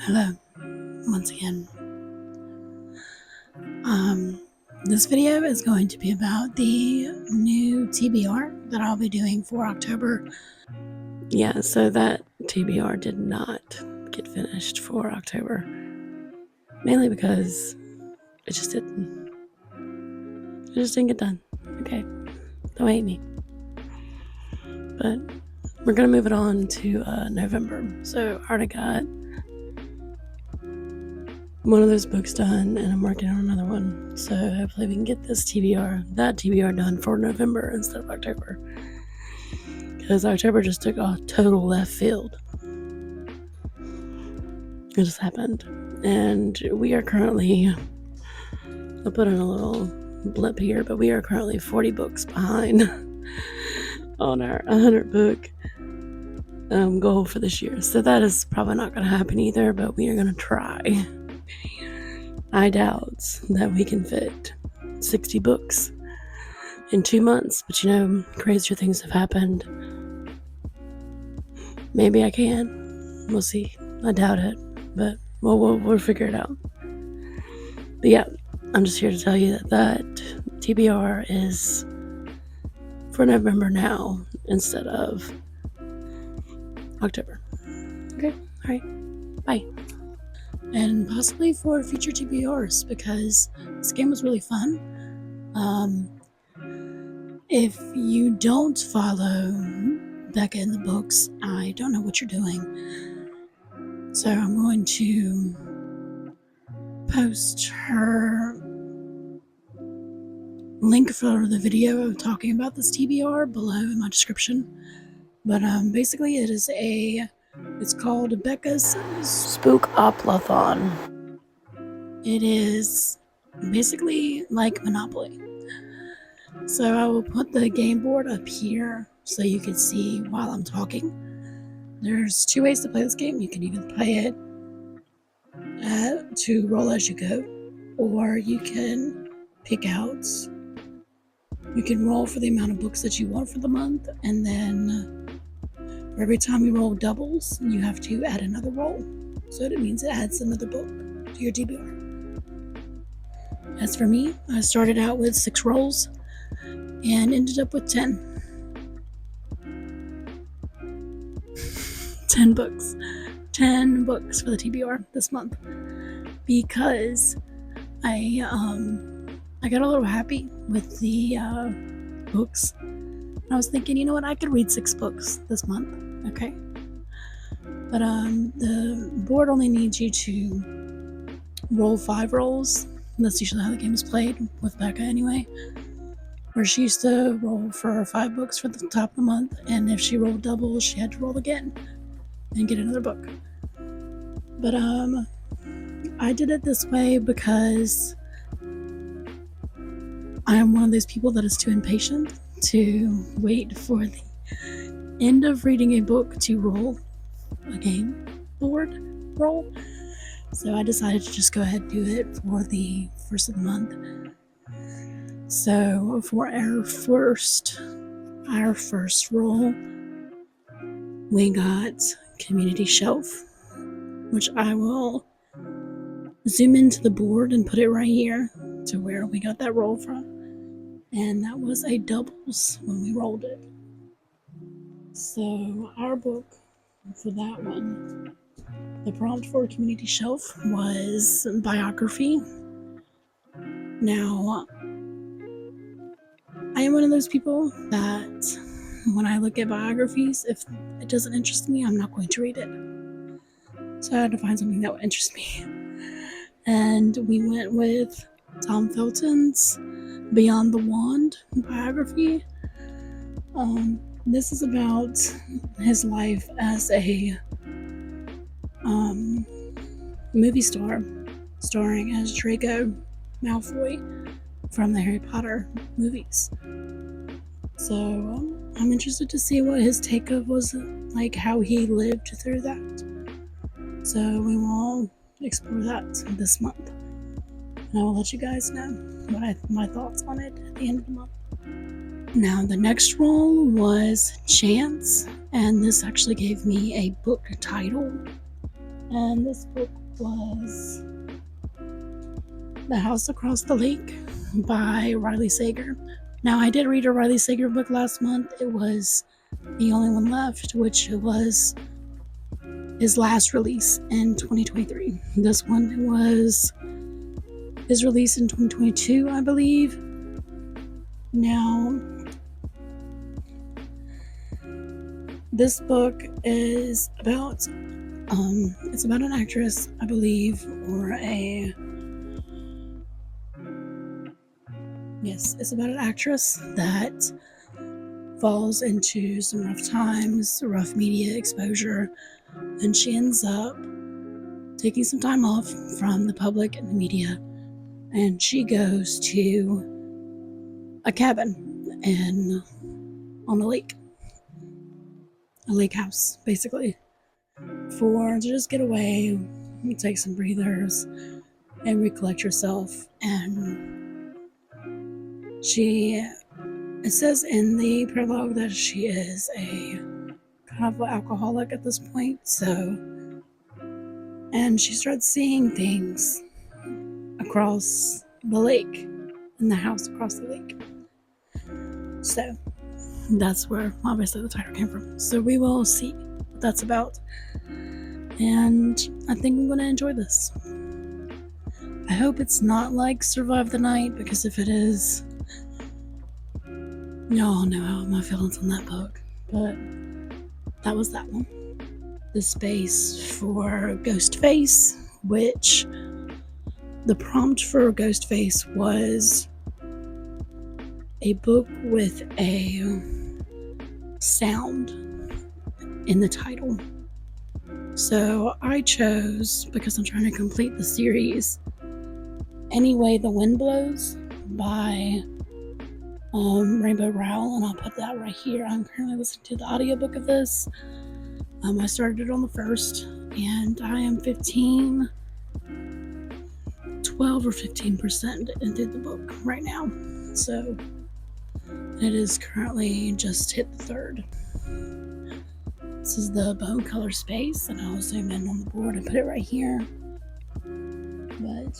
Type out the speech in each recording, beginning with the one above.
Hello, once again. This video is going to be about the new TBR that I'll be doing for October. Yeah, so that TBR did not get finished for October. Mainly because it just didn't get done. Okay, don't hate me. But we're going to move it on to November. So I already got one of those books done, and I'm working on another one. So hopefully we can get that TBR done for November instead of October. Because October just took a total left field. It just happened. And we are currently, I'll put in a little blip here, but we are currently 40 books behind on our 100 book goal for this year. So that is probably not going to happen either, but we are going to try. I doubt that we can fit 60 books in 2 months, but crazier things have happened. Maybe I can. We'll see. I doubt it, but we'll figure it out. But yeah, I'm just here to tell you that TBR is for November now instead of October. Okay, all right, bye. And possibly for future TBRs, because this game was really fun. If you don't follow Becca in the books, I don't know what you're doing. So I'm going to post her link for the video talking about this TBR below in my description. But basically it's called Becca's Spookoplathon. It is basically like Monopoly. So I will put the game board up here so you can see while I'm talking. There's 2 ways to play this game. You can either play it to roll as you go, or you can pick out. You can roll for the amount of books that you want for the month, and then for every time you roll doubles, you have to add another roll. So it means it adds another book to your TBR. As for me, I started out with 6 rolls and ended up with 10 books. 10 books for the TBR this month, because I got a little happy with the books. I was thinking, you know what, I could read 6 books this month, okay? But the board only needs you to roll 5 rolls. That's usually how the game is played with Becca anyway. Where she used to roll for 5 books for the top of the month, and if she rolled doubles, she had to roll again and get another book. But I did it this way because I am one of those people that is too impatient to wait for the end of reading a book to roll a game board roll. So I decided to just go ahead and do it for the first of the month. So for our first roll, we got Community Shelf, which I will zoom into the board and put it right here to where we got that roll from. And that was a doubles when we rolled it. So our book for that one, the prompt for Community Shelf was biography. Now, I am one of those people that when I look at biographies, if it doesn't interest me, I'm not going to read it. So I had to find something that would interest me. And we went with Tom Felton's Beyond the Wand biography. This is about his life as a movie star, starring as Draco Malfoy from the Harry Potter movies. So I'm interested to see what his take was, like how he lived through that. So we will explore that this month, and I will let you guys know my thoughts on it at the end of the month. Now the next roll was Chance, and this actually gave me a book title. And this book was The House Across the Lake by Riley Sager. Now, I did read a Riley Sager book last month. It was The Only One Left, which was his last release in 2023. This one was his release in 2022, I believe. Now, this book is about it's about an actress, I believe, it's about an actress that falls into some rough times, rough media exposure, and she ends up taking some time off from the public and the media, and she goes to a cabin on a lake house, basically, to just get away, take some breathers, and recollect herself. And it says in the prologue that she is a kind of alcoholic at this point, and she starts seeing things across the lake, in the house across the lake. So that's where obviously the title came from. So we will see what that's about. And I think I'm going to enjoy this. I hope it's not like Survive the Night, because if it is, y'all know how my feelings on that book. But that was that one. The space for Ghostface, which the prompt for Ghostface was a book with a sound in the title. So I chose, because I'm trying to complete the series, Any Way the Wind Blows by Rainbow Rowell, and I'll put that right here. I'm currently listening to the audiobook of this. I started it on the 1st, and I am 12 or 15% into the book right now. So it is currently just hit the 3rd. This is the bone color space, and I'll zoom in on the board and put it right here. But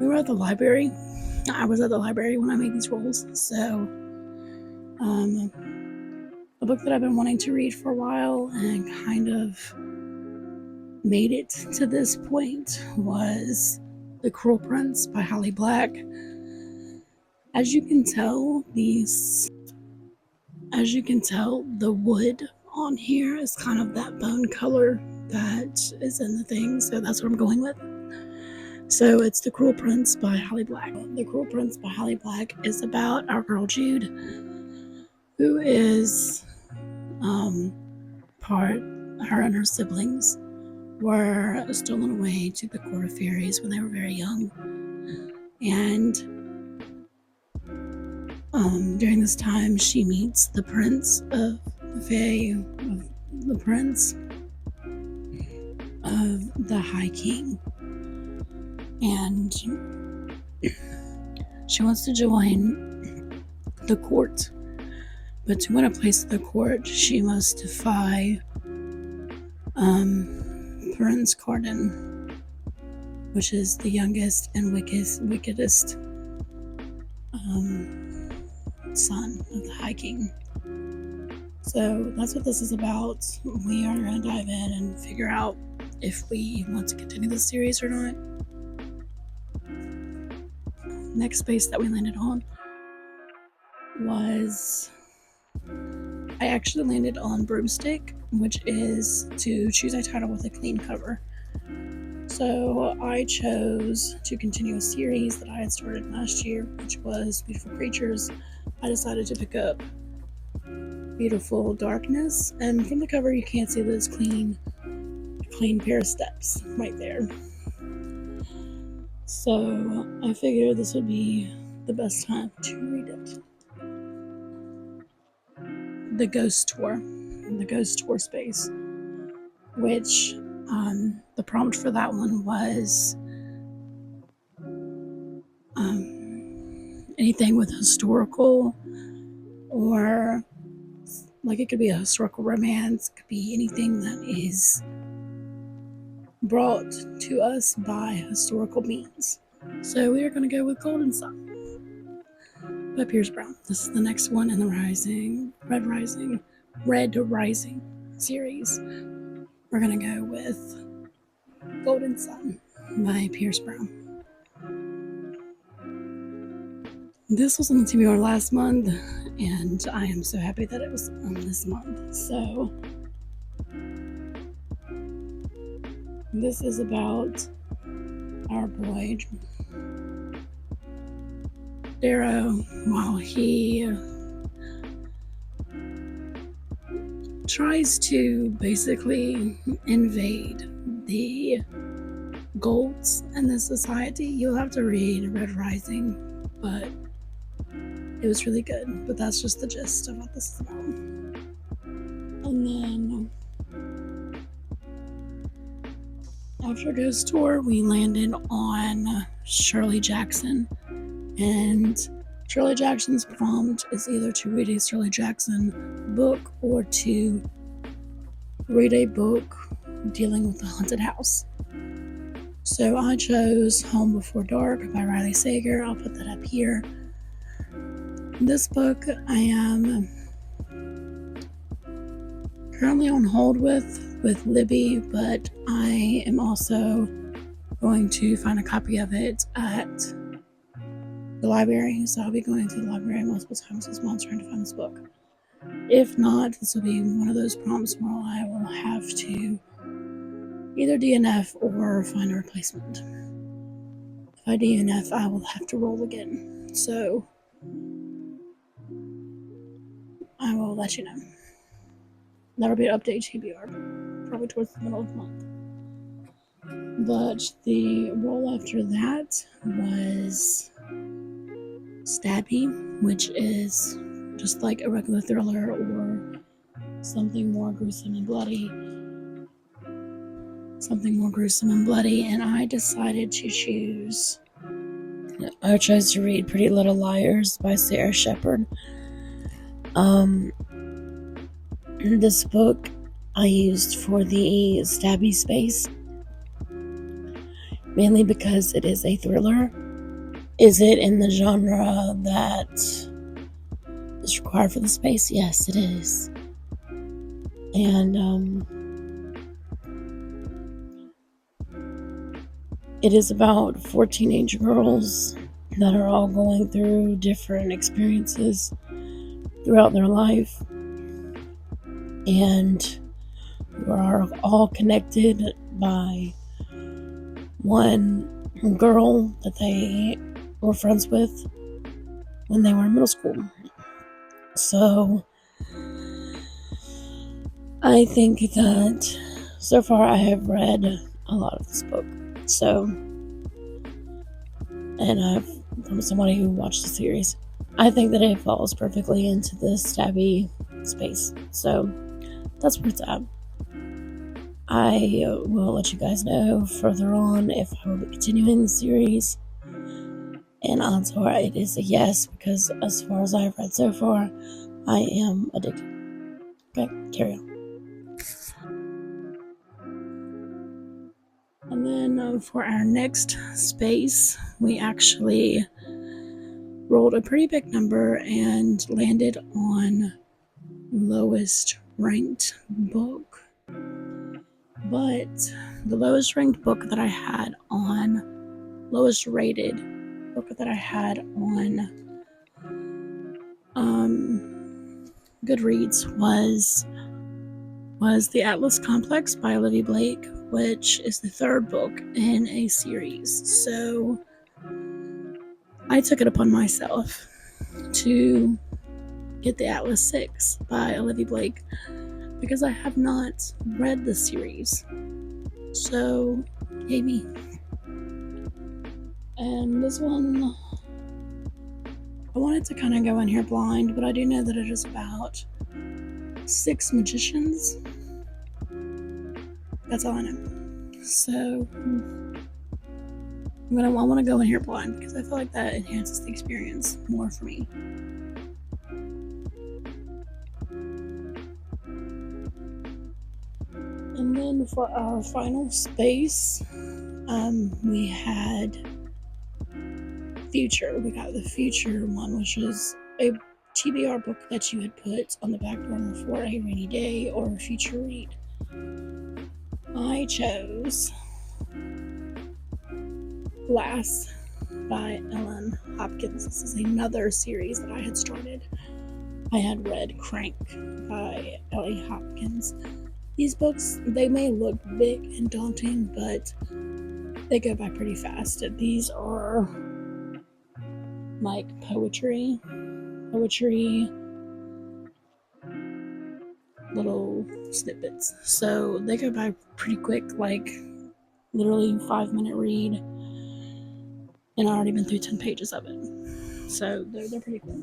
we were at the library. I was at the library when I made these rolls. So a book that I've been wanting to read for a while and kind of made it to this point was The Cruel Prince by Holly Black. As you can tell, the wood on here is kind of that bone color that is in the thing, so that's what I'm going with. So it's The Cruel Prince by Holly Black. The Cruel Prince by Holly Black is about our girl Jude, who is her and her siblings were stolen away to the court of fairies when they were very young. And during this time, she meets the prince of the prince of the High King. And she wants to join the court. But to win a place at the court, she must defy Prince Cardin, which is the youngest and wickedest son of the High King. So that's what this is about. We are going to dive in and figure out if we want to continue this series or not. Next space that we landed on was, I actually landed on Broomstick, which is to choose a title with a clean cover. So I chose to continue a series that I had started last year, which was Beautiful Creatures. I decided to pick up Beautiful Darkness, and from the cover you can't see that it's a clean pair of steps right there. So I figured this would be the best time to read it. The Ghost Tour space, which the prompt for that one was anything with historical or Like, it could be a historical romance, it could be anything that is brought to us by historical means. So we are going to go with Golden Sun by Pierce Brown. This is the next one in the Red Rising series. We're going to go with Golden Sun by Pierce Brown. This was on the TBR last month, and I am so happy that it was on this month. So this is about our boy Darrow while he tries to basically invade the golds in this society. You'll have to read Red Rising, but it was really good. But that's just the gist of what this is about. And then after Ghost Tour, we landed on Shirley Jackson. And Shirley Jackson's prompt is either to read a Shirley Jackson book or to read a book dealing with the haunted house. So I chose Home Before Dark by Riley Sager. I'll put that up here. This book I am currently on hold with Libby, but I am also going to find a copy of it at the library. So I'll be going to the library multiple times this month trying to find this book. If not, this will be one of those prompts where I will have to either DNF or find a replacement. If I DNF, I will have to roll again. So I will let you know. That'll be an update TBR, probably towards the middle of the month. But the roll after that was Stabby, which is just like a regular thriller or something more gruesome and bloody. And I decided to choose. I chose to read Pretty Little Liars by Sarah Shepard. This book I used for the Stabby space, mainly because it is a thriller. Is it in the genre that is required for the space? Yes, it is. And it is about 4 teenage girls that are all going through different experiences throughout their life, and are all connected by one girl that they were friends with when they were in middle school. So I think that so far I have read a lot of this book. So, and from somebody who watched the series, I think that it falls perfectly into the Stabby space. So that's where it's at. I will let you guys know further on if I will be continuing the series. And odds are it is a yes, because as far as I've read so far, I am addicted. Okay, carry on. And then for our next space, we actually rolled a pretty big number and landed on lowest ranked book. But the lowest ranked book that I had on, lowest rated book that I had on Goodreads was The Atlas Complex by Olivia Blake, which is the 3rd book in a series. So I took it upon myself to get The Atlas 6 by Olivia Blake, because I have not read the series. So, yay me. And this one, I wanted to kind of go in here blind, but I do know that it is about 6 magicians. That's all I know. So I want to go in here blind, because I feel like that enhances the experience more for me. And then for our final space, we had Future. We got the Future one, which is a TBR book that you had put on the back burner for a rainy day or a future read. I chose Glass by Ellen Hopkins. This is another series that I had started. I had read Crank by Ellie Hopkins. These books, they may look big and daunting, but they go by pretty fast. These are like poetry, little snippets. So they go by pretty quick, like literally 5-minute read. And I've already been through 10 pages of it. So they're pretty quick.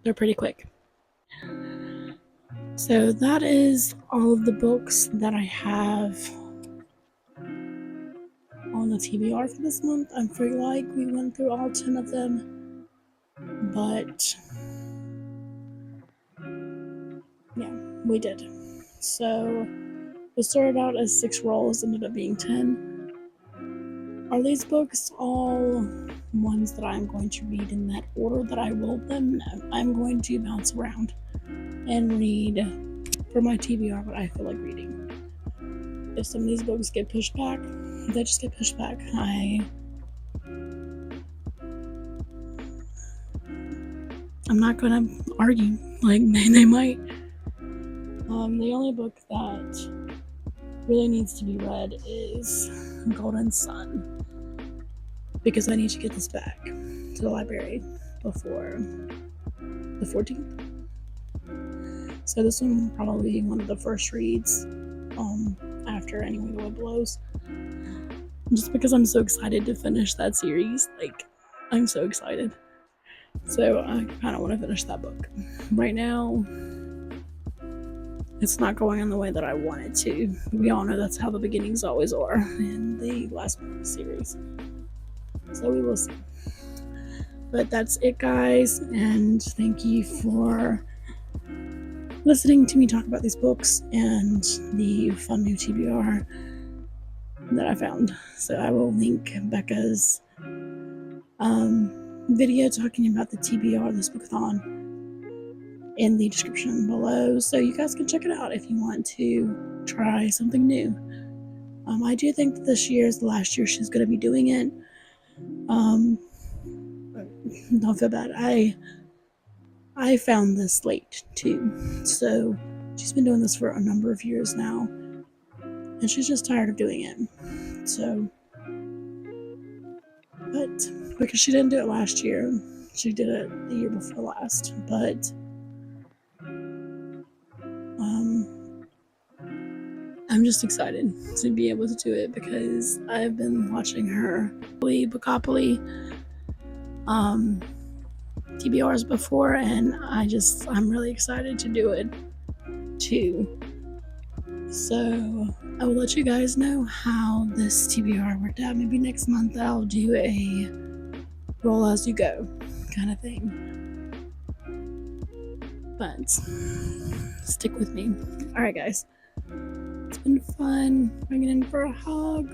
They're pretty quick. So that is all of the books that I have on the TBR for this month. I feel like we went through all 10 of them, but yeah, we did. So it started out as 6 rolls, ended up being 10. Are these books all ones that I'm going to read in that order that I rolled them? No, I'm going to bounce around and read for my TBR what I feel like reading. If some of these books get pushed back, they just get pushed back. I'm not gonna argue. Like they might. The only book that really needs to be read is Golden Sun, because I need to get this back to the library before the 14th. So this one will probably be one of the first reads after Anyway the Wind Blows. Just because I'm so excited to finish that series. Like, I'm so excited. So I kind of want to finish that book. Right now, it's not going in the way that I want it to. We all know that's how the beginnings always are in the last book of the series. So we will see. But that's it, guys. And thank you for listening to me talk about these books and the fun new TBR that I found. So I will link Becca's video talking about the TBR, the Spookathon, in the description below, so you guys can check it out if you want to try something new. I do think that this year is the last year she's going to be doing it. Don't feel bad. I found this late too, so she's been doing this for a number of years now, and she's just tired of doing it. So, but because she didn't do it last year, she did it the year before last. But I'm just excited to be able to do it because I've been watching her Spookoplathon TBRs before, and I'm really excited to do it too. So I will let you guys know how this TBR worked out. Maybe next month I'll do a roll as you go kind of thing. But stick with me. Alright, guys. It's been fun bringing in for a hug.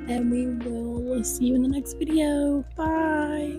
And we will see you in the next video. Bye.